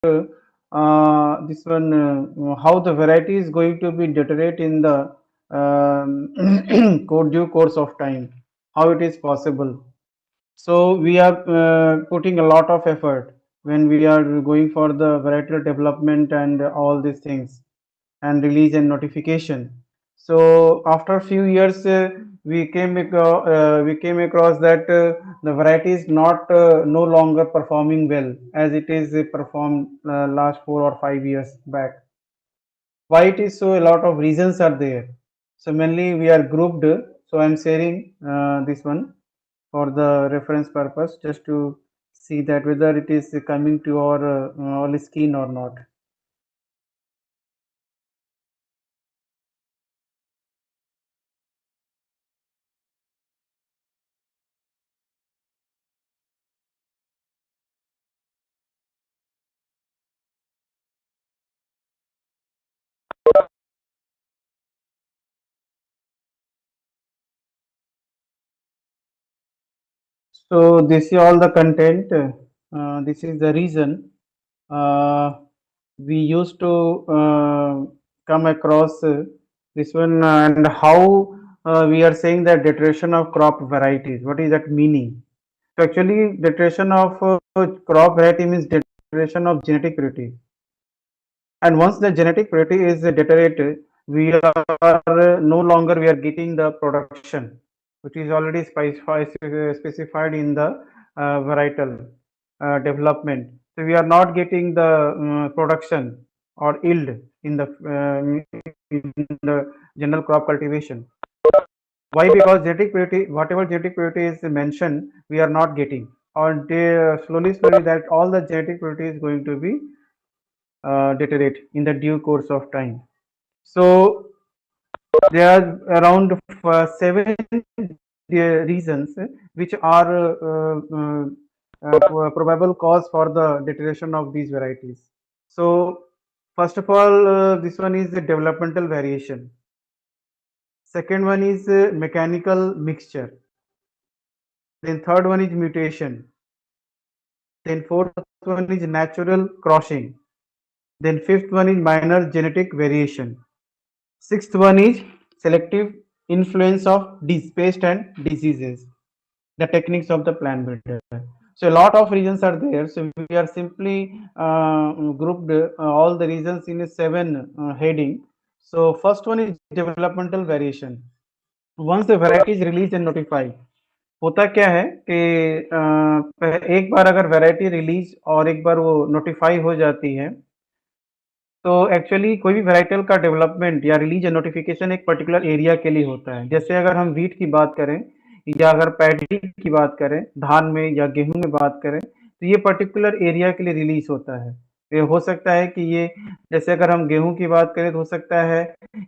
this one how the variety is going to be deteriorate in the due course of time, how it is possible. So we are putting a lot of effort when we are going for the varietal development and all these things and release and notification. So after a few years, we came across that the variety is not no longer performing well as it is performed last 4 or 5 years back. Why it is so? A lot of reasons are there. So mainly we are grouped. So I'm sharing this one for the reference purpose, just to see that whether it is coming to our screen or not. So this is all the content. This is the reason uh, we used to come across this one and how we are saying that deterioration of crop varieties. What is that meaning? So actually, deterioration of crop variety means deterioration of genetic purity. And once the genetic purity is deteriorated, we are no longer we are getting the production, which is already specified in the varietal development. So we are not getting the production or yield in the general crop cultivation. Why? Because genetic purity, whatever genetic purity is mentioned, we are not getting. Or slowly, that all the genetic purity is going to be deteriorate in the due course of time. So there are around seven reasons which are probable cause for the deterioration of these varieties. So first of all, this one is the developmental variation. Second one is mechanical mixture. Then third one is mutation. Then fourth one is natural crossing. Then fifth one is minor genetic variation. Sixth one is selective influence of pest and diseases, the techniques of the plant breeder. So a lot of reasons are there. So we are simply grouped all the reasons in a seven heading. So first one is developmental variation. Once the variety is released and notified, होता क्या है कि एक बार अगर variety release और एक बार वो notify हो जाती है, तो एक्चुअली कोई भी वैराइटल का डेवलपमेंट या रिलीज या नोटिफिकेशन एक पर्टिकुलर एरिया के लिए होता है। जैसे अगर हम वीट की बात करें या अगर पैडी की बात करें, धान में या गेहूं में बात करें, तो ये पर्टिकुलर एरिया के लिए रिलीज होता है। ये हो सकता है कि ये, जैसे अगर हम गेहूं की बात करें तो हो सकता है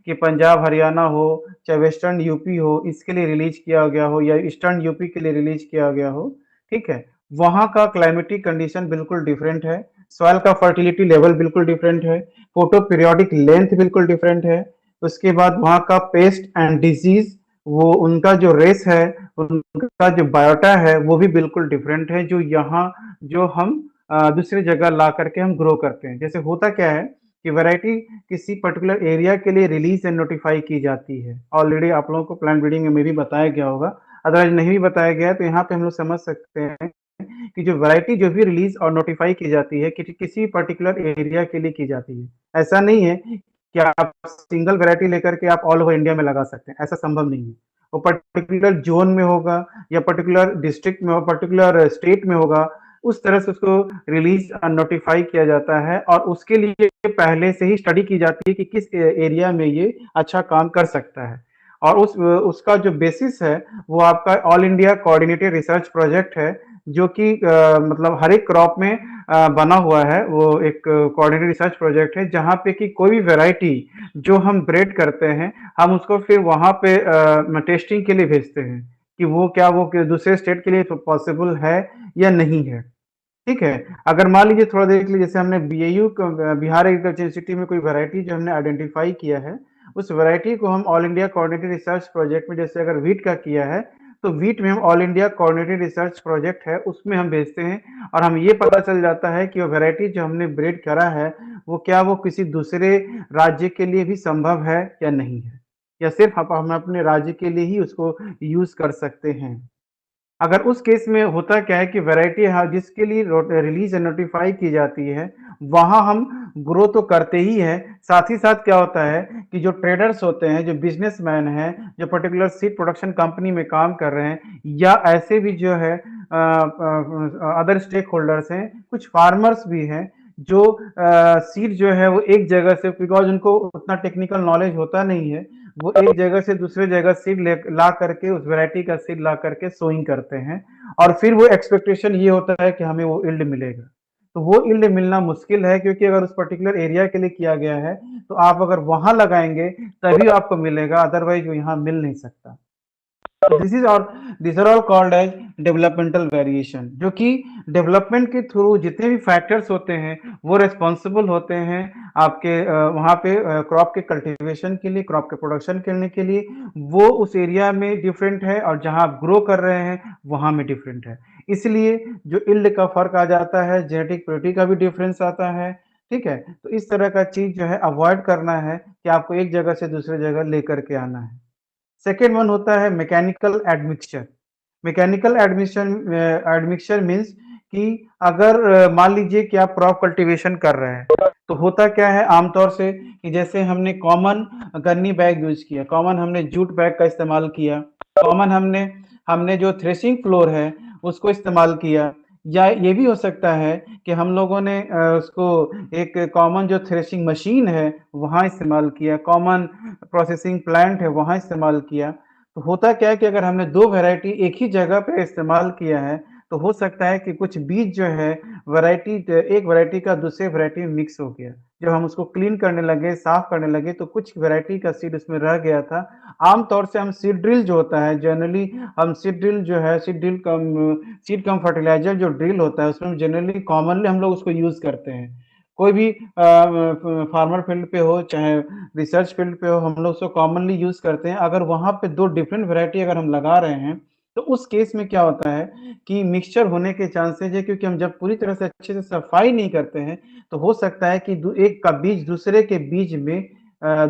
कि पंजाब हरियाणा हो, चाहे वेस्टर्न यूपी हो, इसके लिए रिलीज किया गया हो या ईस्टर्न यूपी के लिए रिलीज किया गया हो। ठीक है, वहां का क्लाइमेटिक कंडीशन बिल्कुल डिफरेंट है, सॉइल का फर्टिलिटी लेवल बिल्कुल डिफरेंट है, फोटो पीरियोडिक लेंथ बिल्कुल डिफरेंट है। उसके बाद वहाँ का पेस्ट एंड डिजीज, वो उनका जो रेस है, उनका जो बायोटा है, वो भी बिल्कुल डिफरेंट है, जो यहाँ जो हम दूसरी जगह ला करके हम ग्रो करते हैं। जैसे होता क्या है कि वैरायटी किसी पर्टिकुलर एरिया के लिए रिलीज एंड नोटिफाई की जाती है। ऑलरेडी आप लोगों को प्लांट ब्रीडिंग में भी बताया गया होगा, अदरवाइज नहीं भी बताया गया है तो यहाँ पे हम लोग समझ सकते हैं कि जो वैरायटी जो भी रिलीज और नोटिफाई की जाती है किसी पर्टिकुलर एरिया के लिए की जाती है। ऐसा नहीं है कि आप सिंगल वैरायटी लेकर के आप ऑल ओवर इंडिया में लगा सकते हैं, ऐसा संभव नहीं है। वो पर्टिकुलर जोन में होगा या पर्टिकुलर डिस्ट्रिक्ट में, पर्टिकुलर स्टेट में होगा, उस तरह से उसको रिलीज और नोटिफाई किया जाता है और उसके लिए पहले से ही स्टडी की जाती है कि किस एरिया में ये अच्छा काम कर सकता है। और उसका जो बेसिस है वो आपका all India coordinated research project है, जो कि मतलब हर एक क्रॉप में बना हुआ है। वो एक कोऑर्डिनेटेड रिसर्च प्रोजेक्ट है जहाँ पे कि कोई भी वैरायटी जो हम ब्रेड करते हैं, हम उसको फिर वहाँ पे टेस्टिंग के लिए भेजते हैं कि वो क्या वो दूसरे स्टेट के लिए पॉसिबल है या नहीं है। ठीक है, अगर मान लीजिए थोड़ा देख लीजिए, जैसे हमने बीएयू बिहार एग्रीकल्चर इंस्टीट्यूट में कोई वैरायटी जो हमने आइडेंटिफाई किया है, उस वैरायटी को हम all India coordinated research project में जैसे अगर वीट का किया है, तो वीट में हम all India coordinated research project है उसमें हम भेजते हैं और हम ये पता चल जाता है कि वो वैरायटी जो हमने ब्रीड करा है वो क्या वो किसी दूसरे राज्य के लिए भी संभव है या नहीं है, या सिर्फ हम अपने राज्य के लिए ही उसको यूज कर सकते हैं। अगर उस केस में होता क्या है कि वैरायटी जिसके लिए रिलीज नोटिफाई की जाती है वहां हम ग्रो तो करते ही हैं, साथ ही साथ क्या होता है कि जो ट्रेडर्स होते हैं, जो बिजनेसमैन हैं, जो पर्टिकुलर सीड प्रोडक्शन कंपनी में काम कर रहे हैं या ऐसे भी जो है अदर स्टेक होल्डर्स हैं, कुछ फार्मर्स भी हैं जो सीड जो है वो एक जगह से, बिकॉज उनको उतना टेक्निकल नॉलेज होता नहीं है, वो एक जगह से दूसरे जगह सीड ला करके उस वैरायटी का सीड ला करके सोइंग करते हैं और फिर वो एक्सपेक्टेशन ये होता है कि हमें वो इल्ड मिलेगा। तो वो इल्ड मिलना मुश्किल है क्योंकि अगर उस पर्टिकुलर एरिया के लिए किया गया है तो आप अगर वहां लगाएंगे तभी आपको मिलेगा, अदरवाइज वो यहाँ मिल नहीं सकता। दिस इज और this are all called as developmental variation, जो कि डेवलपमेंट के थ्रू जितने भी फैक्टर्स होते हैं वो रिस्पॉन्सिबल होते हैं आपके वहाँ पे क्रॉप के कल्टीवेशन के लिए, क्रॉप के प्रोडक्शन करने के लिए। वो उस एरिया में डिफरेंट है और जहाँ आप ग्रो कर रहे हैं वहाँ में डिफरेंट है, इसलिए जो इल्ड का फर्क आ जाता है, जेनेटिक प्योरिटी का भी डिफरेंस आता है। ठीक है, तो इस तरह का चीज जो है अवॉइड करना है कि आपको एक जगह से दूसरे जगह लेकर के आना है। सेकेंड वन होता है mechanical admixture. Mechanical admission admixture means कि अगर मान लीजिए कि आप क्रॉप कल्टीवेशन कर रहे हैं तो होता क्या है आमतौर से कि जैसे हमने कॉमन गन्नी बैग यूज किया, कॉमन हमने जूट बैग का इस्तेमाल किया, कॉमन हमने हमने जो थ्रेशिंग फ्लोर है उसको इस्तेमाल किया, या ये भी हो सकता है कि हम लोगों ने उसको एक कॉमन जो थ्रेशिंग मशीन है वहाँ इस्तेमाल किया, कॉमन प्रोसेसिंग प्लांट है वहाँ इस्तेमाल किया। तो होता क्या है कि अगर हमने दो वैरायटी एक ही जगह पे इस्तेमाल किया है तो हो सकता है कि कुछ बीज जो है वैरायटी, एक वैरायटी का दूसरे वैरायटी में मिक्स हो गया। जब हम उसको क्लीन करने लगे, साफ करने लगे तो कुछ वैरायटी का सीड उसमें रह गया था। आमतौर से हम सीड ड्रिल जो होता है, जनरली हम सीड ड्रिल जो है, सीड कम फर्टिलाइजर जो ड्रिल होता है उसमें जनरली कॉमनली हम लोग उसको यूज करते हैं। कोई भी फार्मर फील्ड पे हो चाहे रिसर्च फील्ड पे हो, हम लोग उसको कॉमनली यूज करते हैं। अगर वहां पे दो डिफरेंट वैरायटी अगर हम लगा रहे हैं तो उस केस में क्या होता है कि मिक्सचर होने के चांसेस है, क्योंकि हम जब पूरी तरह से अच्छे से सफाई नहीं करते हैं तो हो सकता है कि एक का बीज दूसरे के बीज में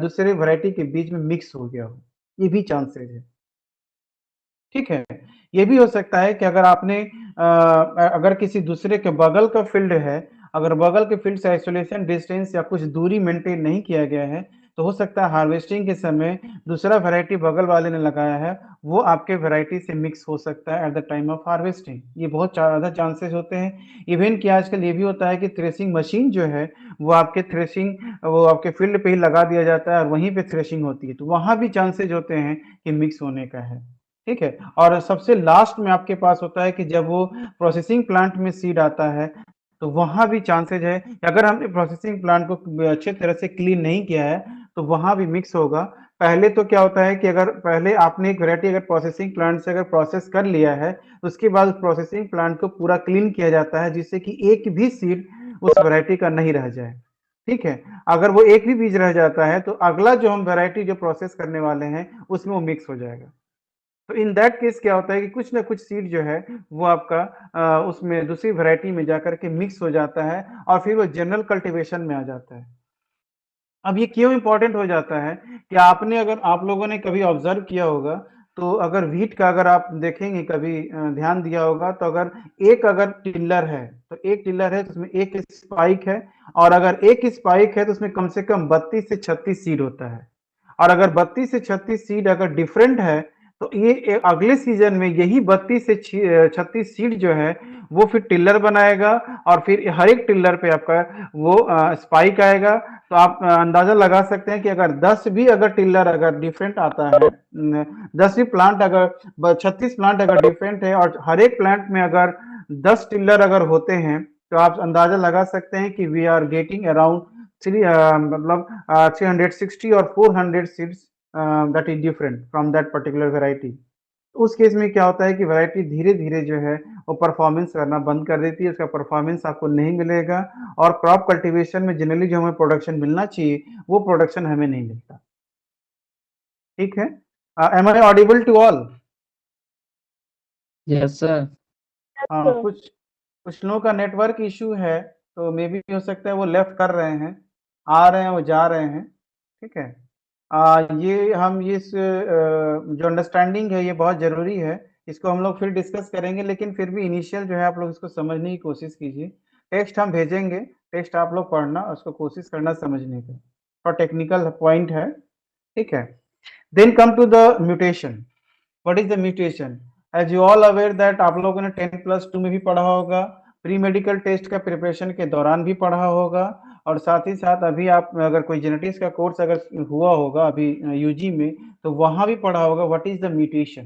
दूसरे वैरायटी के बीज में मिक्स हो गया हो, ये भी चांसेस है। ठीक है, ये भी हो सकता है कि अगर आपने अगर किसी दूसरे के बगल का फील्ड है, अगर बगल के फील्ड से आइसोलेशन डिस्टेंस या कुछ दूरी मेंटेन नहीं किया गया है तो हो सकता है हार्वेस्टिंग के समय दूसरा वैरायटी बगल वाले ने लगाया है वो आपके वैरायटी से मिक्स हो सकता है at the time of harvesting. ये बहुत ज़्यादा चांसेस होते हैं। इवन कि आजकल ये भी होता है कि थ्रेसिंग मशीन जो है वो आपके फील्ड पे ही लगा दिया जाता है और वहीं पे थ्रेशिंग होती है, तो वहाँ भी चांसेस होते हैं कि मिक्स होने का है। ठीक है, और सबसे लास्ट में आपके पास होता है कि जब वो प्रोसेसिंग प्लांट में सीड आता है तो वहां भी चांसेज है कि अगर हमने प्रोसेसिंग प्लांट को अच्छे तरह से क्लीन नहीं किया है तो वहां भी मिक्स होगा। पहले तो क्या होता है कि अगर पहले आपने एक वैरायटी अगर प्रोसेसिंग प्लांट से अगर प्रोसेस कर लिया है तो उसके बाद उस प्रोसेसिंग प्लांट को पूरा क्लीन किया जाता है जिससे कि एक भी सीड उस वैरायटी का नहीं रह जाए। ठीक है, अगर वो एक भी बीज रह जाता है तो अगला जो हम वैरायटी जो प्रोसेस करने वाले हैं उसमें वो मिक्स हो जाएगा। तो इन दैट केस क्या होता है कि कुछ ना कुछ सीड जो है वो आपका उसमें दूसरी वैरायटी में जाकर के मिक्स हो जाता है और फिर वो जनरल कल्टीवेशन में आ जाता है। अब ये क्यों इंपॉर्टेंट हो जाता है कि आपने अगर आप लोगों ने कभी ऑब्जर्व किया होगा तो अगर व्हीट का अगर आप देखेंगे कभी ध्यान दिया होगा तो अगर अगर टिल्लर है तो एक टिल्लर है तो उसमें एक स्पाइक है, और अगर एक स्पाइक है तो उसमें कम से कम 32 से 36 सीड होता है। और अगर 32 से 36 सीड अगर डिफरेंट है तो ये अगले सीजन में यही 32 से 36 सीड जो है वो फिर टिल्लर बनाएगा और फिर हर एक टिल्लर पे आपका वो स्पाइक आएगा। तो आप अंदाजा लगा सकते हैं कि अगर 10 भी अगर टिल्लर अगर डिफरेंट आता है, 10 भी प्लांट अगर 36 प्लांट अगर डिफरेंट है और हर एक प्लांट में अगर 10 टिल्लर अगर होते हैं तो आप अंदाजा लगा सकते हैं कि वी आर गेटिंग अराउंड मतलब 360 और 400 seeds that is different from that particular variety. उस केस में क्या होता है कि वैरायटी धीरे धीरे जो है वो परफॉर्मेंस करना बंद कर देती है, उसका परफॉर्मेंस आपको नहीं मिलेगा और क्रॉप कल्टीवेशन में जनरली जो हमें प्रोडक्शन मिलना चाहिए वो प्रोडक्शन हमें नहीं मिलता। ठीक है, am I audible to all? Yes sir. हाँ, कुछ लोगों का नेटवर्क इशू है, तो मे बी हो सकता है वो लेफ्ट कर रहे हैं, आ रहे हैं, वो जा रहे हैं। ठीक है। ये हम जो अंडरस्टैंडिंग है ये बहुत ज़रूरी है। इसको हम लोग फिर डिस्कस करेंगे, लेकिन फिर भी इनिशियल जो है आप लोग इसको समझने की कोशिश कीजिए। टेक्स्ट हम भेजेंगे, टेक्स्ट आप लोग पढ़ना, उसको कोशिश करना समझने का, और टेक्निकल पॉइंट है। ठीक है। Then come to the mutation. What is the mutation? As you all aware that आप लोगों ने 10+2 में भी पढ़ा होगा, प्री मेडिकल टेस्ट का प्रिपरेशन के दौरान भी पढ़ा होगा, और साथ ही साथ अभी आप अगर कोई जेनेटिक्स का कोर्स अगर हुआ होगा अभी यूजी में, तो वहां भी पढ़ा होगा what is the mutation.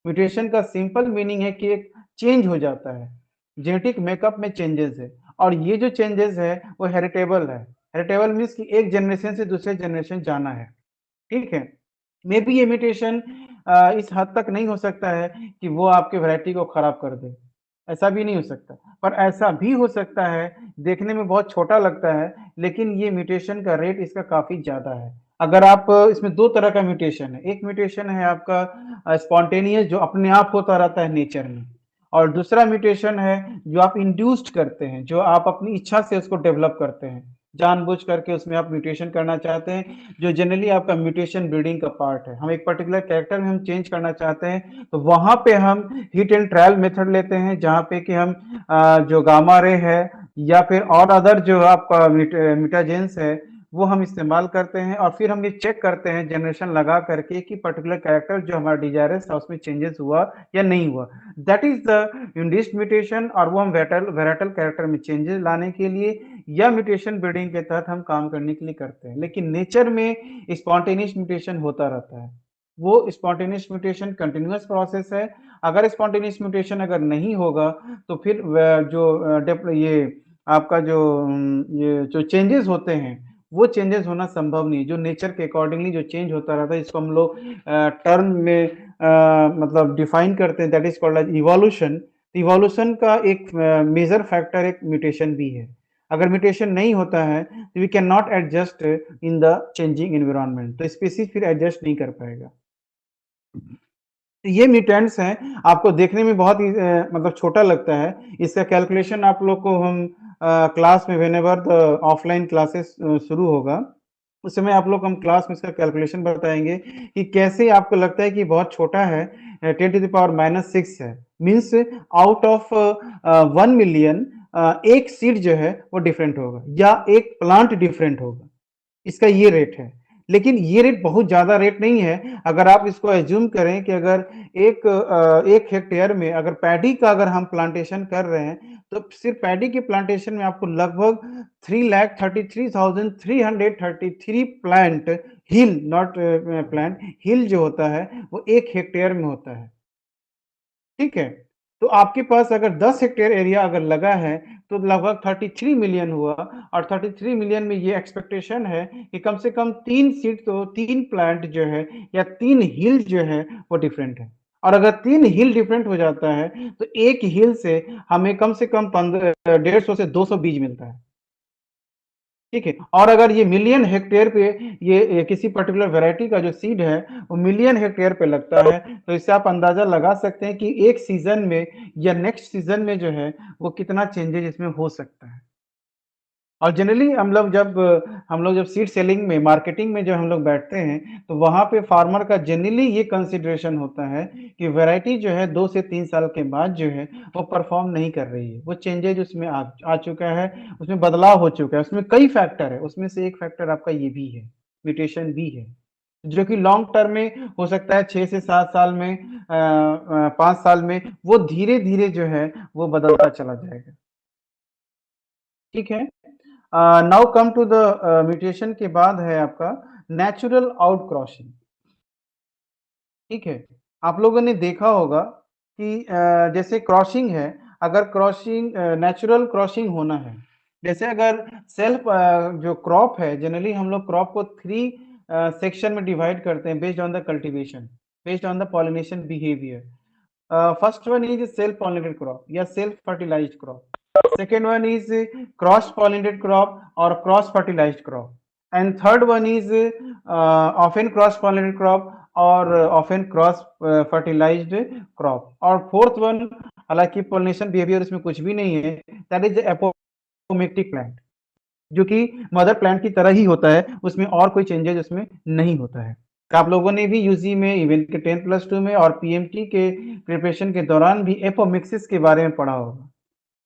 Mutation का सिंपल मीनिंग है कि एक चेंज हो जाता है, जेनेटिक मेकअप में चेंजेस है, और ये जो चेंजेस है वो हेरिटेबल है। हेरिटेबल मीन्स कि एक जनरेशन से दूसरे जनरेशन जाना है। ठीक है। मे बी ये म्यूटेशन इस हद तक नहीं हो सकता है कि वो आपके वैरायटी को खराब कर दे, ऐसा भी नहीं हो सकता, पर ऐसा भी हो सकता है, देखने में बहुत छोटा लगता है, लेकिन ये म्यूटेशन का रेट इसका काफी ज्यादा है। अगर आप इसमें दो तरह का म्यूटेशन है, एक म्यूटेशन है आपका स्पॉन्टेनियस जो अपने आप होता रहता है नेचर में, और दूसरा म्यूटेशन है जो आप इंड्यूस्ड करते हैं, जो आप अपनी इच्छा से उसको डेवलप करते हैं, जानबूझ करके उसमें आप म्यूटेशन करना चाहते हैं, जो जनरली आपका म्यूटेशन ब्रीडिंग का पार्ट है। हम एक पर्टिकुलर कैरेक्टर में हम चेंज करना चाहते हैं, तो वहां पे हम हिट एंड ट्रायल मेथड लेते हैं, जहां पे कि हम जो गामा रे है या फिर और अदर जो आपका म्यूटाजेंस है वो हम इस्तेमाल करते हैं, और फिर हम ये चेक करते हैं जनरेशन लगा करके कि पर्टिकुलर कैरेक्टर जो हमारा डिजायरस था उसमें चेंजेस हुआ या नहीं हुआ। That is the induced mutation, और वो हम वेराइटल कैरेक्टर में चेंजेस लाने के लिए या म्यूटेशन ब्रीडिंग के तहत हम काम करने के लिए करते हैं। लेकिन नेचर में स्पॉन्टेनियस म्यूटेशन होता रहता है, वो स्पॉन्टेनियस म्यूटेशन कंटिन्यूअस प्रोसेस है। अगर स्पॉन्टेनियस म्यूटेशन अगर नहीं होगा तो फिर ये आपका ये जो चेंजेस होते हैं वो चेंजेस होना संभव नहीं है, जो नेचर के अकॉर्डिंगली जो चेंज होता रहता है, इसको हम लोग टर्म में मतलब डिफाइन करते हैं, that is called as evolution. Evolution का एक मेजर फैक्टर एक म्यूटेशन भी है। अगर म्यूटेशन नहीं होता है तो we can not adjust in the changing environment, तो स्पीसीज फिर एडजस्ट नहीं कर पाएगा। ये म्यूटेंट्स हैं, आपको देखने में बहुत ही मतलब छोटा लगता है। इसका कैलकुलेशन आप लोग को हम क्लास में व्हेनेवर द ऑफलाइन क्लासेस शुरू होगा उस समय आप लोग हम क्लास में इसका कैलकुलेशन बताएंगे कि कैसे आपको लगता है कि बहुत छोटा है, 10⁻⁻6 है, मीन्स आउट ऑफ 1 मिलियन एक सीड जो है वो डिफरेंट होगा या एक प्लांट डिफरेंट होगा, इसका ये रेट है। लेकिन ये रेट बहुत ज्यादा रेट नहीं है। अगर आप इसको एज्यूम करें कि अगर एक हेक्टेयर में अगर पैडी का अगर हम प्लांटेशन कर रहे हैं, तो सिर्फ पैडी के प्लांटेशन में आपको लगभग 3,33,333 प्लांट, हिल नॉट प्लांट, हिल जो होता है वो 1 हेक्टेयर में होता है। ठीक है। तो आपके पास अगर 10 हेक्टेयर एरिया अगर लगा है तो लगभग 33 मिलियन हुआ, और 33 मिलियन में ये एक्सपेक्टेशन है कि कम से कम 3 सीट तो 3 प्लांट जो है या 3 हिल जो है वो डिफरेंट है। और अगर 3 हिल डिफरेंट हो जाता है तो एक हिल से हमें कम से कम 150 से 200 बीज मिलता है। ठीक है। और अगर ये मिलियन हेक्टेयर पे ये किसी पर्टिकुलर वैरायटी का जो सीड है वो मिलियन हेक्टेयर पे लगता है, तो इससे आप अंदाजा लगा सकते हैं कि एक सीजन में या नेक्स्ट सीजन में जो है वो कितना चेंजेस इसमें हो सकता है। और जनरली हम लोग जब सीड सेलिंग में मार्केटिंग में जब हम लोग बैठते हैं तो वहां पे फार्मर का जनरली ये कंसिडरेशन होता है कि वैरायटी जो है 2 से 3 साल के बाद जो है वो परफॉर्म नहीं कर रही है, वो चेंजेज उसमें आ चुका है, उसमें बदलाव हो चुका है, उसमें कई फैक्टर है, उसमें से एक फैक्टर आपका ये भी है, म्यूटेशन भी है, जो कि लॉन्ग टर्म में हो सकता है 6 से 7 साल में 5 साल में वो धीरे धीरे जो है वो बदलता चला जाएगा। ठीक है। Now come to the mutation के बाद है आपका नेचुरल आउट क्रॉसिंग। ठीक है। आप लोगों ने देखा होगा कि जैसे क्रॉसिंग है, अगर क्रॉसिंग नेचुरल क्रॉसिंग होना है, जैसे अगर सेल्फ जो क्रॉप है, जनरली हम लोग क्रॉप को 3 सेक्शन में डिवाइड करते हैं based on the cultivation, based on the pollination behaviour. First one is self pollinated crop या self fertilised crop, second one is cross pollinated crop or cross fertilized crop, and third one is often cross pollinated crop और often cross fertilised crop. और fourth one, हालांकि pollination behaviour इसमें कुछ भी नहीं है, that is apomictic plant, जो कि मदर प्लांट की तरह ही होता है, उसमें और कोई चेंजेस उसमें नहीं होता है। आप लोगों ने भी यूजी में इवन के 10+2 में और पीएमटी के प्रिपरेशन के दौरान भी एपोमिक्सिस के बारे में पढ़ा होगा।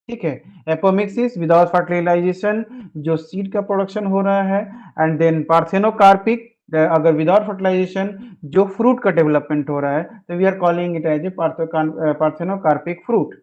ठीक है, एपोमिक्सिस विदाउट फर्टिलाइजेशन जो सीड का प्रोडक्शन हो रहा है, एंड देन पार्थेनोकार्पिक अगर विदाउट फर्टिलाइजेशन जो फ्रूट का डेवलपमेंट हो रहा है, तो we are calling it as a parthenocarpic fruit.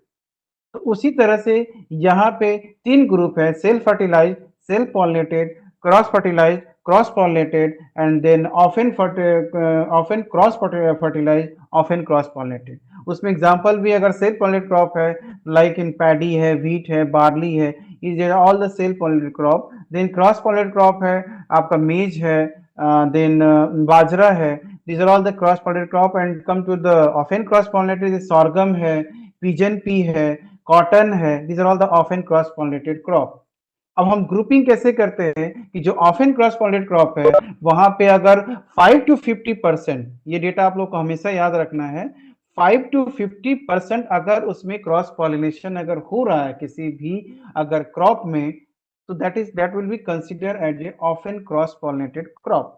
तो उसी तरह से यहाँ पे तीन ग्रुप है, self fertilize, self pollinated, cross fertilize, cross pollinated, and then often cross fertilize, often cross pollinated. उसमें एग्जांपल भी अगर सेल्फ पॉलिनेटेड क्रॉप है, लाइक इन पैडी है, व्हीट है, बार्ली है, is all the self pollinated crop. Then cross pollinated crop है आपका मेज है, देन बाजरा है, these are all the cross pollinated crop। and come to the often cross pollinated, sorghum है, pigeon pea है, कॉटन है, these are all the often cross pollinated crop। अब हम ग्रुपिंग कैसे करते हैं कि जो ऑफन क्रॉस पॉलिनेटेड क्रॉप है वहां पे अगर 5 to 50%, ये डेटा आप लोग को हमेशा याद रखना है, 5 to 50% अगर उसमें क्रॉस पॉलिनेशन अगर हो रहा है किसी भी अगर क्रॉप में, तो that will be consider as a often cross pollinated crop.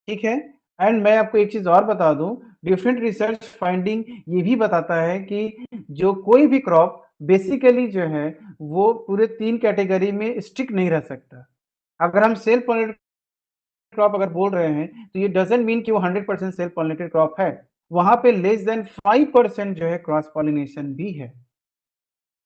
ठीक है। एंड मैं आपको एक चीज और बता दूं, डिफरेंट रिसर्च फाइंडिंग ये भी बताता है कि जो कोई भी क्रॉप बेसिकली जो है वो पूरे तीन कैटेगरी में स्टिक नहीं रह सकता। अगर हम सेल्फ पॉलिनेटेड क्रॉप अगर बोल रहे हैं, तो ये डजंट मीन कि वो 100% सेल्फ पॉलिनेटेड क्रॉप है, वहां पे लेस देन 5% जो है क्रॉस पॉलिनेशन भी है।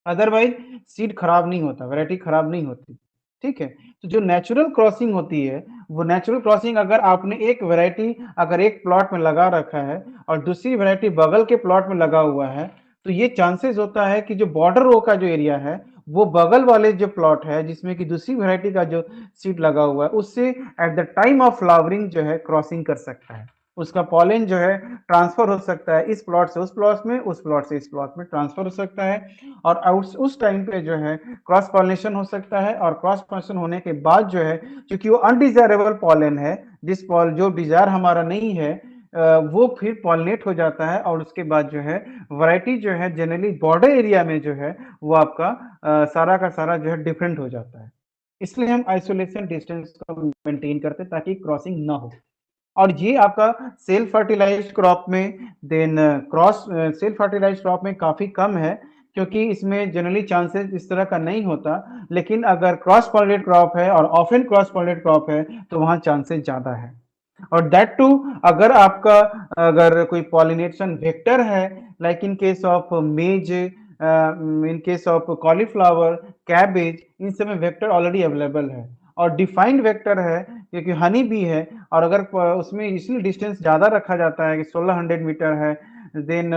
अदरवाइज सीड खराब नहीं होता, वैरायटी खराब नहीं होती। ठीक है, तो जो नेचुरल क्रॉसिंग होती है, वो नेचुरल क्रॉसिंग अगर आपने एक वैरायटी अगर एक प्लॉट में लगा रखा है और दूसरी वैरायटी बगल के प्लॉट में लगा हुआ है, तो ये चांसेस होता है कि जो बॉर्डर रो का जो एरिया है, वो बगल वाले जो प्लॉट है जिसमें कि दूसरी वैरायटी का जो सीड लगा हुआ है, उससे at the time of flowering जो है क्रॉसिंग कर सकता है, उसका पॉलन जो है ट्रांसफर हो सकता है, इस प्लॉट से उस प्लॉट में, उस प्लॉट से इस प्लॉट में ट्रांसफर हो सकता है। और उस टाइम पे जो है क्रॉस पॉलिनेशन हो सकता है, और क्रॉस पॉलिनेशन होने के बाद जो है, क्योंकि वो अनडिजायरेबल पॉलन है, जो डिजायर हमारा नहीं है, वो फिर पॉलिनेट हो जाता है, और उसके बाद जो है वैरायटी जो है जनरली बॉर्डर एरिया में जो है वो आपका सारा का सारा जो है डिफरेंट हो जाता है। इसलिए हम आइसोलेशन डिस्टेंस को मेंटेन करते हैं ताकि क्रॉसिंग ना हो। और ये आपका सेल्फ फर्टिलाइज्ड क्रॉप में, then cross self fertilised crop में काफी कम है, क्योंकि इसमें जनरली चांसेस इस तरह का नहीं होता। लेकिन अगर क्रॉस पॉलिनेटेड क्रॉप है और ऑफन क्रॉस पॉलिनेटेड क्रॉप है, तो वहां चांसेस ज्यादा है। और दैट टू, अगर आपका अगर कोई पॉलिनेशन वेक्टर है, like in case of maize, in case of cauliflower, cabbage, इन सब में वेक्टर ऑलरेडी अवेलेबल है और डिफाइंड वेक्टर है, क्योंकि हनी भी है। और अगर उसमें इसलिए डिस्टेंस ज्यादा रखा जाता है कि 1600 मीटर है, देन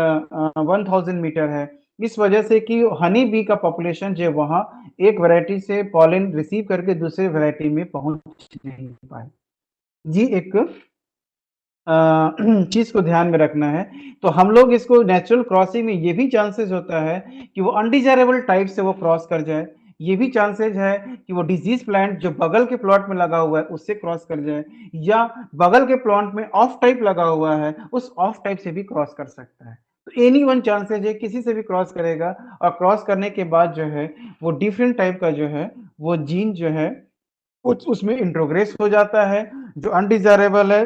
1000 मीटर है, इस वजह से कि हनी बी का पॉपुलेशन जो वहां एक वैरायटी से पॉलन रिसीव करके दूसरे वैरायटी में पहुंच नहीं पाए। जी एक चीज को ध्यान में रखना है। तो हम लोग इसको नेचुरल क्रॉसिंग में ये भी चांसेस होता है कि वो अनडिजायरेबल टाइप से वो क्रॉस कर जाए, ये भी चांसेस है कि वो डिजीज प्लांट जो बगल के प्लॉट में लगा हुआ है उससे क्रॉस कर जाए, या बगल के प्लॉट में ऑफ टाइप लगा हुआ है उस ऑफ टाइप से भी क्रॉस कर सकता है। तो एनी वन चांसेस है, किसी से भी क्रॉस करेगा, और क्रॉस करने के बाद जो है वो डिफरेंट टाइप का जो है वो जीन जो है कुछ उसमें इंट्रोग्रेस हो जाता है, जो अनडिजायरेबल है,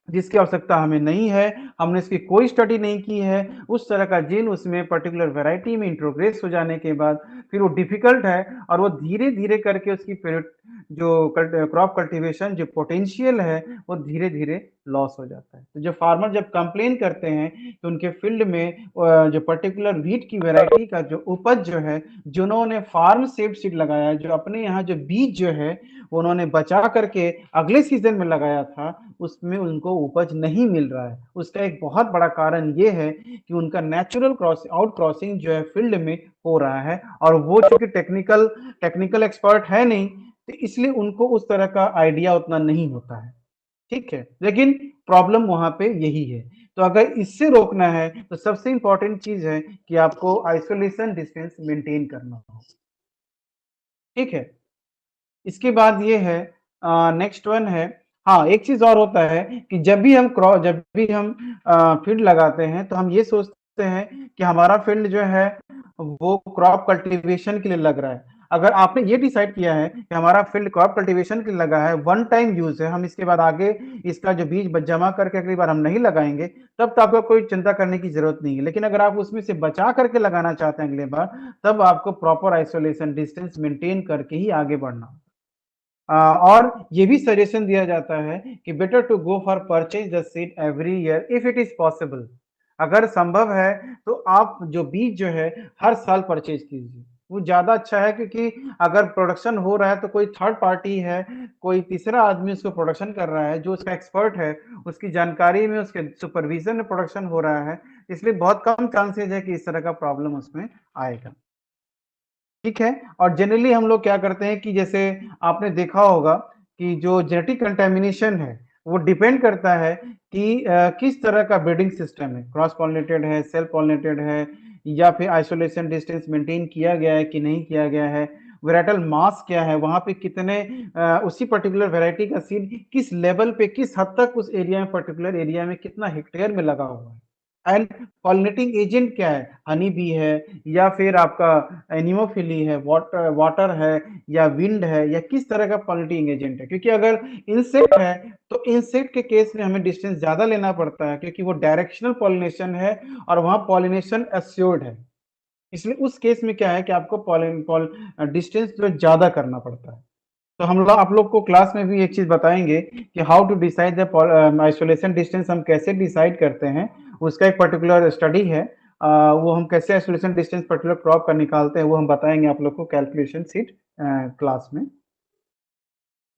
जिसकी आवश्यकता हमें नहीं है, हमने इसकी कोई स्टडी नहीं की है, उस तरह का जीन उसमें पर्टिकुलर वैरायटी में इंट्रोग्रेस हो जाने के बाद फिर वो डिफिकल्ट है, और वो धीरे धीरे करके उसकी जो क्रॉप कल्टीवेशन जो पोटेंशियल है वो धीरे धीरे लॉस हो जाता है। तो जो फार्मर जब कंप्लेन करते हैं तो उनके फील्ड में जो पर्टिकुलर व्हीट की वैरायटी का जो उपज जो है, जिन्होंने फार्म सेव सीड लगाया, जो अपने यहाँ जो बीज जो है उन्होंने बचा करके अगले सीजन में लगाया था, उसमें उनको उपज नहीं मिल रहा है। उसका एक बहुत बड़ा कारण ये है कि उनका नेचुरल आउट क्रॉसिंग जो है फील्ड में हो रहा है, और वो चूंकि टेक्निकल एक्सपर्ट है नहीं, तो इसलिए उनको उस तरह का आइडिया उतना नहीं होता है। ठीक है, लेकिन प्रॉब्लम वहां पे यही है। तो अगर इससे रोकना है तो सबसे इंपॉर्टेंट चीज है कि आपको आइसोलेशन डिस्टेंस मेंटेन करना हो। ठीक है, इसके बाद ये है नेक्स्ट वन है हाँ, एक चीज और होता है कि जब भी हम फील्ड लगाते हैं तो हम ये सोचते हैं कि हमारा फील्ड जो है वो क्रॉप कल्टीवेशन के लिए लग रहा है। अगर आपने ये डिसाइड किया है कि हमारा फील्ड क्रॉप कल्टीवेशन के लिए लगा है, वन टाइम यूज है, हम इसके बाद आगे इसका जो बीज जमा करके अगली बार हम नहीं लगाएंगे, तब तो आपको कोई चिंता करने की जरूरत नहीं है। लेकिन अगर आप उसमें से बचा करके लगाना चाहते हैं अगली बार, तब आपको प्रॉपर आइसोलेशन डिस्टेंस मेंटेन करके ही आगे बढ़ना। और ये भी सजेशन दिया जाता है कि better to go for purchase the seed every year if it is possible. अगर संभव है तो आप जो बीज जो है हर साल परचेज कीजिए, वो ज्यादा अच्छा है। क्योंकि अगर प्रोडक्शन हो रहा है तो कोई थर्ड पार्टी है, कोई तीसरा आदमी उसको प्रोडक्शन कर रहा है जो उसका एक्सपर्ट है, उसकी जानकारी में, उसके सुपरविजन में प्रोडक्शन हो रहा है, इसलिए बहुत कम चांसेज है कि इस तरह का प्रॉब्लम उसमें आएगा। ठीक है। और जनरली हम लोग क्या करते हैं कि जैसे आपने देखा होगा कि जो जेनेटिक कंटेमिनेशन है वो डिपेंड करता है कि किस तरह का ब्रीडिंग सिस्टम है, क्रॉस पॉलिनेटेड है, सेल्फ पॉलिनेटेड है, या फिर आइसोलेशन डिस्टेंस मेंटेन किया गया है कि नहीं किया गया है, वेराइटल मास क्या है, वहां पे कितने उसी पर्टिकुलर वेराइटी का सीड किस लेवल पे, किस हद तक उस एरिया में, पर्टिकुलर एरिया में कितना हेक्टेयर में लगा हुआ है, एंड पॉलिनेटिंग एजेंट क्या है, हनी बी है या फिर आपका एनिमोफिली है, वाटर वाटर है या विंड है, या किस तरह का पॉलिनेटिंग एजेंट है। क्योंकि अगर इंसेक्ट है तो इंसेक्ट के केस में हमें डिस्टेंस ज्यादा लेना पड़ता है, क्योंकि वो डायरेक्शनल पॉलिनेशन है और वहां पॉलिनेशन एस्योर्ड है। इसलिए उस केस में क्या है कि आपको डिस्टेंस जो ज्यादा करना पड़ता है। तो हम लोग आप लोग को क्लास में भी एक चीज बताएंगे कि how to decide the isolation distance, हम कैसे डिसाइड करते हैं, उसका एक पर्टिकुलर स्टडी है। वो हम कैसे आइसोलेशन डिस्टेंस पर्टिकुलर क्रॉप का निकालते हैं वो हम बताएंगे आप लोग को कैलकुलेशन सीट क्लास में।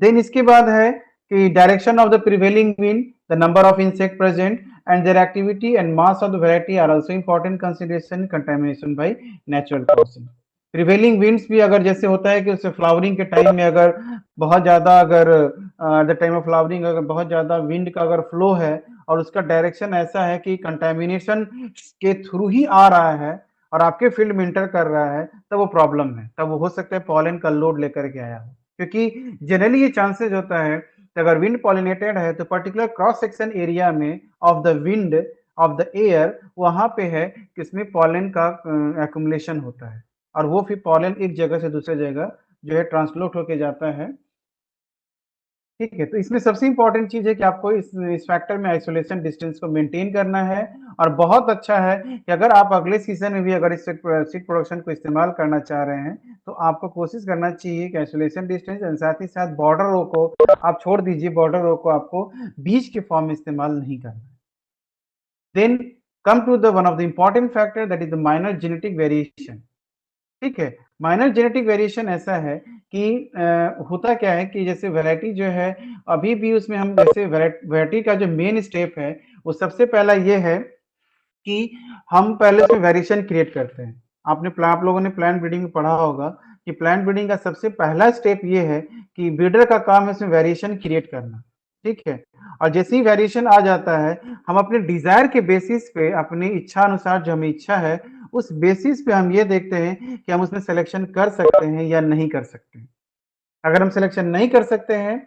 देन इसके बाद है कि direction of the prevailing wind, the number of insect present and their activity and mass of the variety are also important consideration contamination by natural causing. Prevailing winds भी अगर जैसे होता है कि उससे फ्लावरिंग के टाइम में अगर बहुत ज्यादा, अगर द टाइम ऑफ फ्लावरिंग अगर बहुत ज्यादा विंड का अगर फ्लो है और उसका डायरेक्शन ऐसा है कि कंटामिनेशन के थ्रू ही आ रहा है और आपके फील्ड में इंटर कर रहा है, तब वो प्रॉब्लम है। तब वो हो सकता है पॉलन का लोड लेकर के आया हो। क्योंकि जनरली ये चांसेस होता है कि अगर विंड पॉलिनेटेड है तो पर्टिकुलर क्रॉस सेक्शन एरिया में of the wind, of the air, वहां पे है कि इसमें पॉलन का एक्युमुलेशन होता है और वो फिर पॉलन एक जगह से दूसरे जगह जो है ट्रांसलोट होके जाता है। ठीक है। तो इसमें सबसे इंपॉर्टेंट चीज है कि आपको इस फैक्टर में आइसोलेशन डिस्टेंस को मेंटेन करना है। और बहुत अच्छा है कि अगर आप अगले सीजन में भी अगर इस सीड प्रोडक्शन को इस्तेमाल करना चाह रहे हैं तो आपको कोशिश करना चाहिए कि आइसोलेशन डिस्टेंस और साथ ही साथ बॉर्डर रो को आप छोड़ दीजिए, बॉर्डर रो को आपको बीज के फॉर्म में इस्तेमाल नहीं करना। Then come to the one of the important factor, that is the minor genetic variation. ठीक है। माइनर जेनेटिक वेरिएशन ऐसा है कि होता क्या है कि जैसे वैरायटी जो है अभी भी उसमें हम जैसे वैरायटी का जो मेन स्टेप है वो सबसे पहला ये है कि हम पहले उसमें वेरिएशन क्रिएट करते हैं। आप लोगों ने प्लांट ब्रीडिंग में पढ़ा होगा कि प्लांट ब्रीडिंग का सबसे पहला स्टेप ये है कि ब्रीडर का काम है उसमें वेरिएशन क्रिएट करना। ठीक है। और जैसे ही वेरिएशन आ जाता है हम अपने डिजायर के बेसिस पे, अपनी इच्छा अनुसार जो हमें इच्छा है उस बेसिस पे हम ये देखते हैं कि हम उसमें सिलेक्शन कर सकते हैं या नहीं कर सकते हैं। अगर हम सिलेक्शन नहीं कर सकते हैं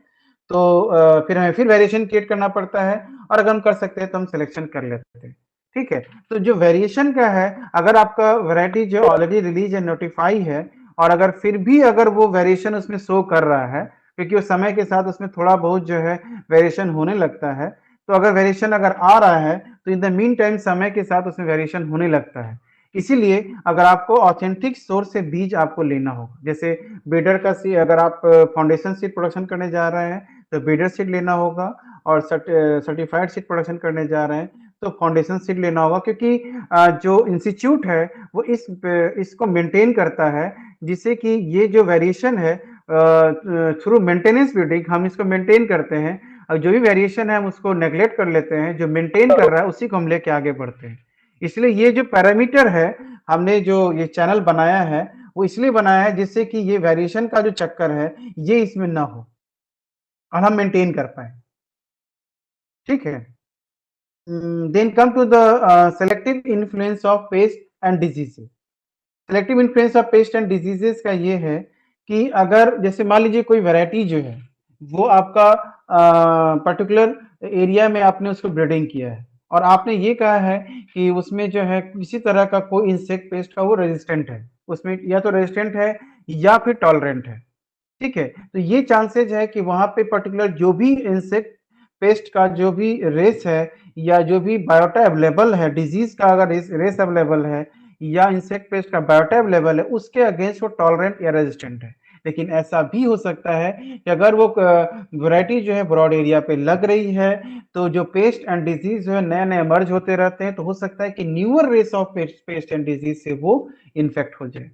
तो फिर हमें फिर वेरिएशन क्रिएट करना पड़ता है, और अगर हम कर सकते हैं तो हम सिलेक्शन कर लेते हैं। ठीक है। तो जो वेरिएशन का है, अगर आपका वैरायटी जो ऑलरेडी रिलीज है, नोटिफाई है, और अगर फिर भी अगर वो वेरिएशन उसमें शो कर रहा है, क्योंकि उस समय के साथ उसमें थोड़ा बहुत जो है वेरिएशन होने लगता है, तो अगर वेरिएशन अगर आ रहा है तो इन द मीन टाइम समय के साथ उसमें वेरिएशन होने लगता है। इसीलिए अगर आपको ऑथेंटिक सोर्स से बीज आपको लेना होगा, जैसे ब्रीडर का सीड, अगर आप फाउंडेशन सीड प्रोडक्शन करने जा रहे हैं तो ब्रीडर सीड लेना होगा, और सर्टिफाइड सीड प्रोडक्शन करने जा रहे हैं तो फाउंडेशन सीड लेना होगा। क्योंकि जो इंस्टीट्यूट है वो इसको मेंटेन करता है, जिससे कि ये जो वेरिएशन है थ्रू मेंटेनेंस ब्रीडिंग हम इसको मेंटेन करते हैं, और जो भी वेरिएशन है हम उसको नेग्लेक्ट कर लेते हैं, जो मेंटेन कर रहा है उसी को हम लेके आगे बढ़ते हैं। इसलिए ये जो पैरामीटर है, हमने जो ये चैनल बनाया है वो इसलिए बनाया है जिससे कि ये वेरिएशन का जो चक्कर है ये इसमें ना हो और हम मेंटेन कर पाए। ठीक है। Then come to the selective influence of pest and diseases. Selective influence of pest and diseases का ये है कि अगर जैसे मान लीजिए कोई वैरायटी जो है वो आपका पर्टिकुलर एरिया में आपने उसको ब्रीडिंग किया है और आपने ये कहा है कि उसमें जो है किसी तरह का कोई इंसेक्ट पेस्ट का वो रेजिस्टेंट है, उसमें या तो रेजिस्टेंट है या फिर टॉलरेंट है, ठीक है? तो ये चांसेज है कि वहाँ पे पर्टिकुलर जो भी इंसेक्ट पेस्ट का जो भी रेस है या जो भी बायोटा अवेलेबल है, डिजीज का अगर रेस अवेलेबल है या इंसेक्ट पेस्ट का बायोटा अवेलेबल है, उसके अगेंस्ट वो टॉलरेंट या रेजिस्टेंट है। लेकिन ऐसा भी हो सकता है कि अगर वो वैरायटी जो है ब्रॉड एरिया पे लग रही है, तो जो पेस्ट एंड डिजीज जो है नए-नए मर्ज होते रहते हैं, तो हो सकता है कि newer race of pest and disease से वो इन्फेक्ट हो जाए।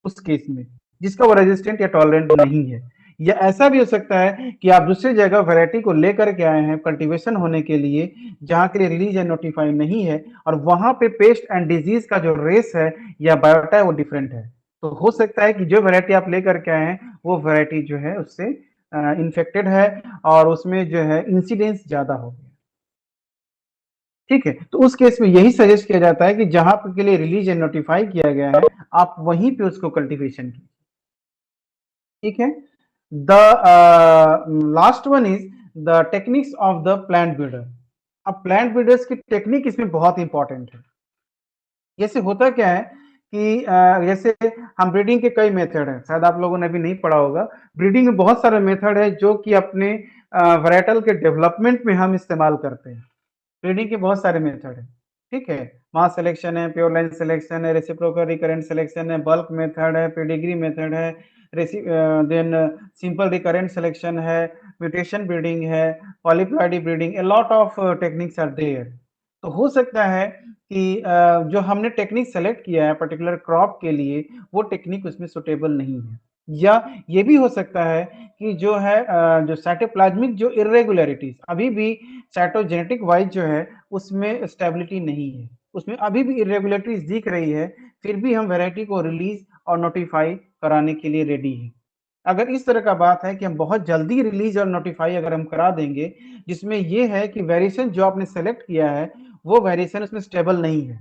उस केस में जिसका वो रेजिस्टेंट या टॉलरेंट नहीं है, या ऐसा भी हो सकता है कि आप दूसरी जगह वैरायटी को लेकर के आए हैं कल्टीवेशन होने के लिए, जहां के लिए रिलीज या नोटिफाई नहीं है और वहां पे पेस्ट एंड डिजीज का जो रेस है या बायोटा है वो डिफरेंट है। तो हो सकता है कि जो वैरायटी आप लेकर के आए हैं वो वैरायटी जो है उससे इन्फेक्टेड है और उसमें जो है इंसिडेंस ज्यादा हो गया। ठीक है, तो उस केस में यही सजेस्ट किया जाता है कि जहां के लिए रिलीज या नोटिफाई किया गया है, आप वहीं पे उसको कल्टीवेशन कीजिए। ठीक है, the last one is the techniques of the plant breeder. अब प्लांट ब्रीडर्स की टेक्निक इसमें बहुत इंपॉर्टेंट है। जैसे होता क्या है कि जैसे हम ब्रीडिंग के कई मेथड हैं, शायद आप लोगों ने भी नहीं पढ़ा होगा। ब्रीडिंग में बहुत सारे मेथड है जो कि अपने वैरायटल के डेवलपमेंट में हम इस्तेमाल करते हैं। ब्रीडिंग के बहुत सारे मेथड है, ठीक है? मास सिलेक्शन है, प्योर लाइन सिलेक्शन है, रेसिप्रोकल रिकरेंट सिलेक्शन है, बल्क मेथड है, पेडिग्री मेथड है, देन सिंपल रिकरेंट सिलेक्शन है, म्यूटेशन ब्रीडिंग है, polyploidy breeding, a lot of techniques are there. तो हो सकता है कि जो हमने टेक्निक सेलेक्ट किया है पर्टिकुलर क्रॉप के लिए, वो टेक्निक उसमें सुटेबल नहीं है, या ये भी हो सकता है कि जो है जो साइटोप्लाज्मिक जो इरेगुलरिटीज अभी भी साइटोजेनेटिक वाइज जो है उसमें स्टेबिलिटी नहीं है, उसमें अभी भी इरेगुलरिटीज दिख रही है, फिर भी हम वैरायटी को रिलीज और नोटिफाई कराने के लिए रेडी हैं। अगर इस तरह का बात है कि हम बहुत जल्दी रिलीज और नोटिफाई अगर हम करा देंगे, जिसमें ये है कि वेरिएशन जो आपने सेलेक्ट किया है वो वेरिएशन उसमें स्टेबल नहीं है,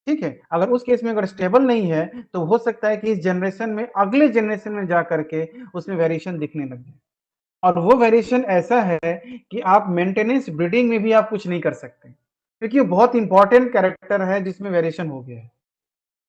ठीक है? अगर उस केस में अगर स्टेबल नहीं है, तो हो सकता है कि इस जनरेशन में अगले जनरेशन में जा करके उसमें वेरिएशन दिखने लग जाए, और वो वेरिएशन ऐसा है कि आप मेंटेनेंस ब्रीडिंग में भी आप कुछ नहीं कर सकते, क्योंकि वो बहुत इंपॉर्टेंट कैरेक्टर है जिसमें वेरिएशन हो गया है।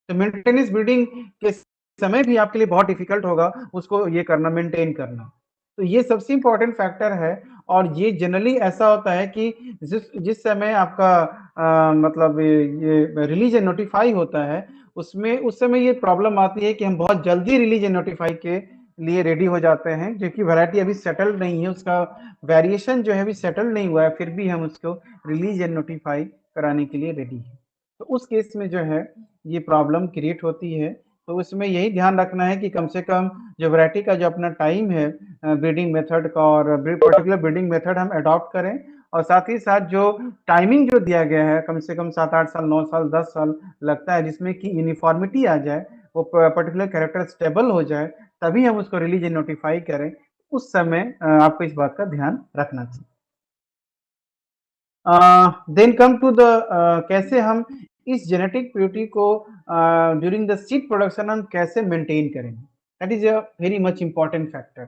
तो मेंटेनेंस ब्रीडिंग के समय भी आपके लिए बहुत डिफिकल्ट होगा उसको ये करना, मेंटेन करना। तो ये सबसे इंपॉर्टेंट फैक्टर है, और ये जनरली ऐसा होता है कि जिस जिस समय आपका मतलब ये रिलीज एंड नोटिफाई होता है, उसमें उस समय ये प्रॉब्लम आती है कि हम बहुत जल्दी रिलीज एंड नोटिफाई के लिए रेडी हो जाते हैं, क्योंकि वैरायटी अभी सेटल्ड नहीं है, उसका वेरिएशन जो है अभी सेटल नहीं हुआ है, फिर भी हम उसको रिलीज एंड नोटिफाई कराने के लिए रेडी हैं। तो उस केस में जो है ये प्रॉब्लम क्रिएट होती है। तो उसमें यही ध्यान रखना है कि कम से कम जो वैरायटी का जो अपना टाइम है ब्रीडिंग मेथड का, और पर्टिकुलर ब्रीडिंग मेथड हम अडॉप्ट करें, और साथ ही साथ जो टाइमिंग जो दिया गया है कम से कम 7-8 साल, 9 साल, 10 साल लगता है, जिसमें कि यूनिफॉर्मिटी आ जाए, वो पर्टिकुलर कैरेक्टर स्टेबल हो जाए, तभी हम उसको रिलीज एंड नोटिफाई करें। उस समय आपको इस बात का ध्यान रखना चाहिए। देन कम टू द कैसे हम इस जेनेटिक प्योरिटी को ड्यूरिंग द सीड प्रोडक्शन हम कैसे मेंटेन करेंगे, that is a very much important factor.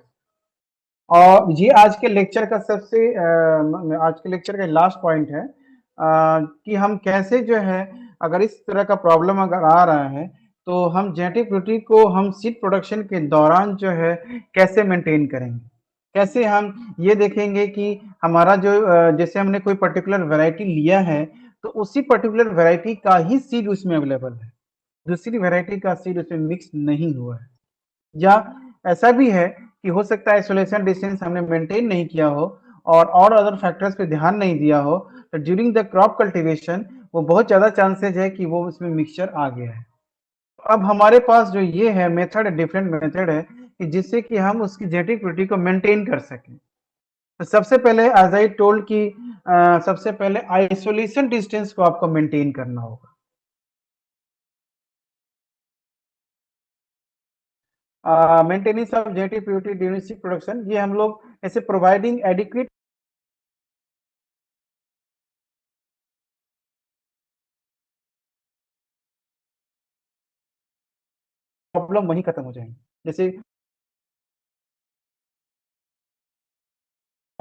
और ये आज के लेक्चर का सबसे आज के लेक्चर का लास्ट पॉइंट है कि हम कैसे जो है, अगर इस तरह का प्रॉब्लम अगर आ रहा है, तो हम जेनेटिक प्योरिटी को हम सीड प्रोडक्शन के दौरान जो है कैसे मेंटेन करेंगे, कैसे हम ये देखेंगे कि हमारा जो जैसे हमने कोई पर्टिकुलर वैरायटी लिया है, तो उसी पर्टिकुलर वैरायटी का ही सीड उसमें अवेलेबल है, दूसरी वैरायटी का सीड उसमें मिक्स नहीं हुआ है, या ऐसा भी है कि हो सकता है आइसोलेशन डिस्टेंस हमने मेंटेन नहीं किया हो और अदर फैक्टर्स पे ध्यान नहीं दिया हो, तो ड्यूरिंग द क्रॉप कल्टीवेशन वो बहुत ज्यादा चांसेज है कि वो उसमें मिक्सचर आ गया है। अब हमारे पास जो ये है मेथड, डिफरेंट मेथड है कि जिससे कि हम उसकी जेनेटिक प्योरिटी को मेंटेन कर सकें। तो सबसे पहले एज आई टोल्ड कि सबसे पहले आइसोलेशन डिस्टेंस को आपको मेंटेन करना होगा। Maintenance of genetic purity during seed production, ये हम लोग ऐसे प्रोवाइडिंग एडिक्वेट प्रॉब्लम वहीं खत्म हो जाएंगे। जैसे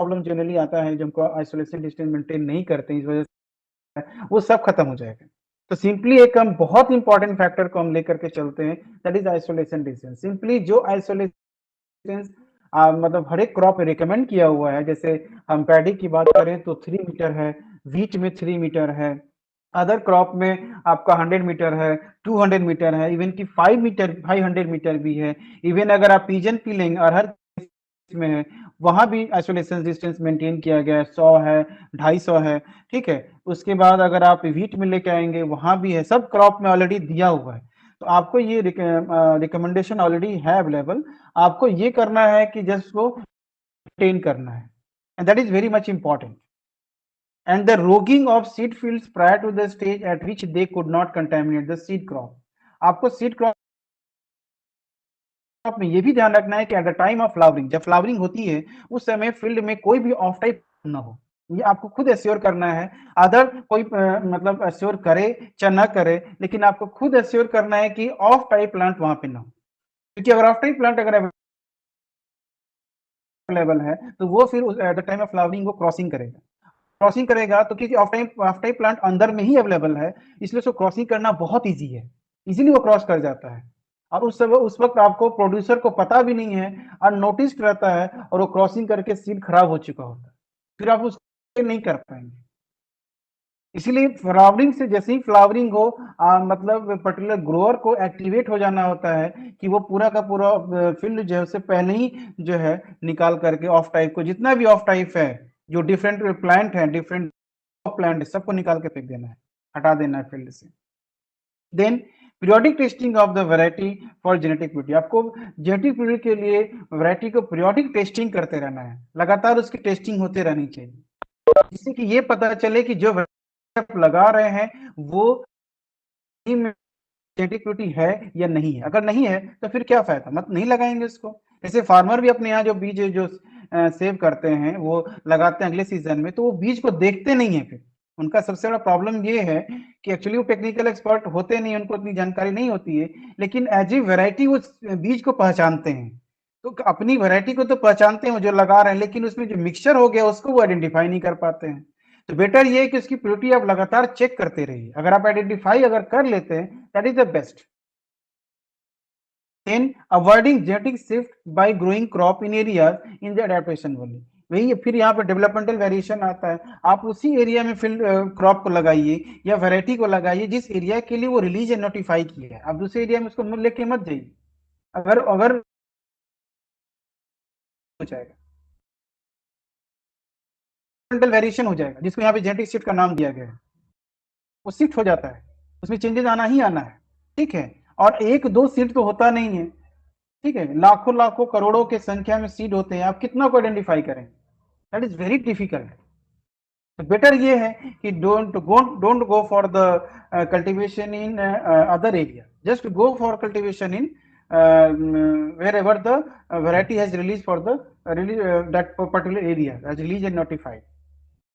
प्रॉब्लम जनरली आता है, जो हमको आइसोलेशन डिस्टेंस मेंटेन नहीं करते इस वजह से, वो सब खत्म हो जाएगा। तो सिंपली एक हम बहुत इंपॉर्टेंट फैक्टर को हम लेकर के चलते हैं, that is isolation distance. Simply जो आइसोलेशन मतलब हर एक क्रॉप में रिकमेंड किया हुआ है, जैसे हम पैडी की बात करें तो 3 मीटर है, व्हीट में 3 मीटर है, अदर क्रॉप में आपका 100 मीटर है, 200 मीटर है, इवन की 5 मीटर 500 मीटर भी है। इवन अगर आप पिजन पी लेंगे अरहर में है, वहां भी आइसोलेशन डिस्टेंस मेंटेन किया गया है, 100 है, 250 है, ठीक है। उसके बाद अगर आप व्हीट में लेके आएंगे वहां भी है, सब क्रॉप में ऑलरेडी दिया हुआ है। तो आपको ये रिकमेंडेशन ऑलरेडी है अवेलेबल, आपको ये करना है कि जस्ट को मेंटेन करना है, and that is very much important. And the rogging of seed fields prior to the stage at which they could not contaminate the seed crop. आपको सीड क्रॉप में ये भी ध्यान रखना है कि at the time of flowering, जब flowering होती है उस समय फील्ड में कोई भी ऑफ टाइप ना हो, ये आपको खुद एश्योर करना है। अदर कोई मतलब एश्योर करे चाहे ना करे, लेकिन आपको खुद एश्योर करना है कि ऑफ टाइप प्लांट वहां पे ना हो, क्योंकि अगर ऑफ टाइप प्लांट अगर अवेलेबल है तो वो फिर at the time of flowering वो क्रॉसिंग करेगा, तो क्योंकि ऑफ टाइप प्लांट अंदर में ही अवेलेबल है, इसलिए उसको क्रॉसिंग करना बहुत इजी है, इजीली वो क्रॉस कर जाता है। और उस वक्त आपको प्रोड्यूसर को पता भी नहीं है, अननोटिस्ड रहता है, और वो क्रॉसिंग करके सीड खराब हो चुका होता है, फिर आप उसको नहीं कर पाएंगे। इसीलिए फ्लावरिंग से जैसे ही फ्लावरिंग हो मतलब पर्टिकुलर ग्रोअर को एक्टिवेट हो जाना होता है कि वो पूरा का पूरा फील्ड जो है उससे पहले ही जो है निकाल करके ऑफ टाइप को, जितना भी ऑफ टाइप है, जो डिफरेंट प्लांट है, डिफरेंट प्लांट है, सबको निकाल के फेंक देना है, हटा देना है फील्ड से। Then periodic testing of the variety for genetic purity, आपको जेनेटिक प्योरिटी के लिए वैरायटी को पीरियोडिक टेस्टिंग करते रहना है, लगातार उसकी टेस्टिंग होते रहनी चाहिए, जिससे कि ये पता चले कि जो आप लगा रहे हैं वो जेनेटिक प्योरिटी है या नहीं है। अगर नहीं है तो फिर क्या फायदा, मत नहीं लगाएंगे उसको। जैसे फार्मर भी अपने यहाँ जो बीज जो सेव करते हैं वो लगाते हैं अगले सीजन में, तो वो बीज को देखते नहीं है। फिर उनका सबसे बड़ा प्रॉब्लम ये है कि एक्चुअली वो टेक्निकल एक्सपर्ट होते नहीं, उनको इतनी जानकारी नहीं होती है, लेकिन एज ए वेराइटी वो बीज को पहचानते हैं। तो अपनी वैरायटी को तो पहचानते हैं वो जो लगा रहे हैं, लेकिन उसमें जो मिक्सचर हो गया उसको वो आइडेंटिफाई नहीं कर पाते हैं। तो बेटर ये है कि उसकी प्योरिटी आप लगातार चेक करते रहिए, अगर आप आइडेंटिफाई अगर कर लेते हैं that is the best. Then avoiding genetic shift by growing crop in areas in the adaptation only, वही फिर यहाँ पे डेवलपमेंटल वेरिएशन आता है। आप उसी एरिया में फिर क्रॉप को लगाइए या वैरायटी को लगाइए जिस एरिया के लिए वो रिलीज एंड नोटिफाई किया है, आप दूसरे एरिया में उसको लेके मत जाइए, अगर अगर हो जाएगा वेरिएशन हो जाएगा, जिसको यहाँ पे जेनेटिक शिफ्ट का नाम दिया गया है, वो शिफ्ट हो जाता है, उसमें चेंजेस आना ही आना है, ठीक है। और एक दो सीट तो होता नहीं है, ठीक है, लाखों लाखों करोड़ों के संख्या में सीड होते हैं, आप कितना को आइडेंटिफाई करें, दैट इज वेरी डिफिकल्ट। तो बेटर ये है कि don't go for the cultivation in other area, just go for cultivation in wherever the variety has released for the that particular area as released and notified.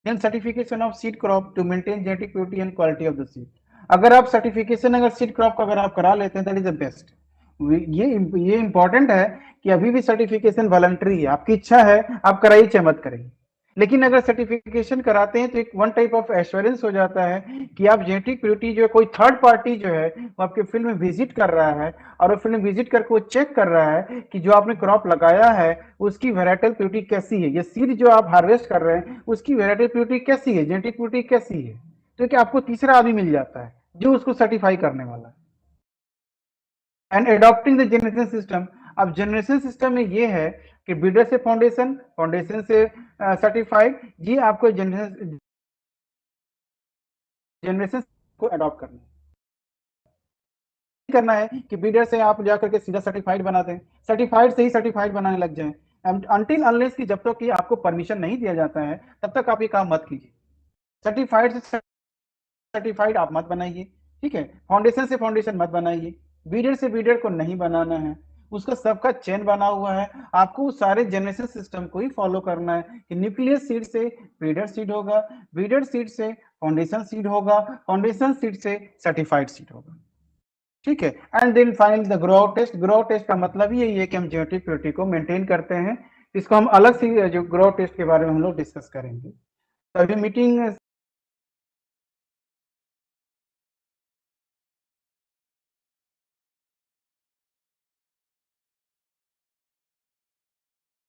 Then certification of seed crop to maintain genetic purity and quality of the seed. अगर आप certification अगर seed crop का अगर आप करा लेते हैं that is the best. ये इंपॉर्टेंट है कि अभी भी सर्टिफिकेशन वॉलंटरी है, आपकी इच्छा है आप कराइए चाहे मत करिए, लेकिन अगर सर्टिफिकेशन कराते हैं तो एक वन टाइप ऑफ एश्योरेंस हो जाता है कि आप जेनेटिक प्योरिटी जो है कोई थर्ड पार्टी जो है वो आपके फील्ड में विजिट कर रहा है, और वो फील्ड में विजिट करके वो चेक कर रहा है कि जो आपने क्रॉप लगाया है उसकी वेराइटल प्योरिटी कैसी है, ये सीड जो आप हार्वेस्ट कर रहे हैं उसकी वेराइटल प्योरिटी कैसी है, जेनेटिक प्योरिटी कैसी है। तो कि आपको तीसरा आदमी मिल जाता है जो उसको सर्टिफाई करने वाला है। And adopting the generation system, अब जनरेशन सिस्टम में ये है कि ब्रीडर से फाउंडेशन, फाउंडेशन से सर्टिफाइड, ये आपको जनरेशन को अडॉप्ट करना है कि ब्रीडर से आप जाकर के सीधा सर्टिफाइड बना दें, सर्टिफाइड से ही सर्टिफाइड बनाने लग जाएं। अनटिल अनलेस कि जब तक कि आपको परमिशन नहीं दिया जाता है तब तक आप ये काम मत कीजिए, सर्टिफाइड से सर्टिफाइड आप मत बनाइए, ठीक है, फाउंडेशन से फाउंडेशन मत बनाइए, ब्रीडर से ब्रीडर को नहीं बनाना है, उसका सबका चेन बना हुआ है, आपको सारे जनरेशन सिस्टम को ही फॉलो करना है कि न्यूक्लियस सीड से ब्रीडर सीड होगा, ब्रीडर सीड से फाउंडेशन सीड होगा, फाउंडेशन सीड से सर्टिफाइड सीड होगा, ठीक है। And then finally the grow test, grow test का मतलब यही है कि हम जेनेटिक प्योरिटी को मेंटेन करते हैं इसको हम अलग से जो ग्रो टेस्ट के बारे में हम लोग डिस्कस करेंगे। तो अभी मीटिंग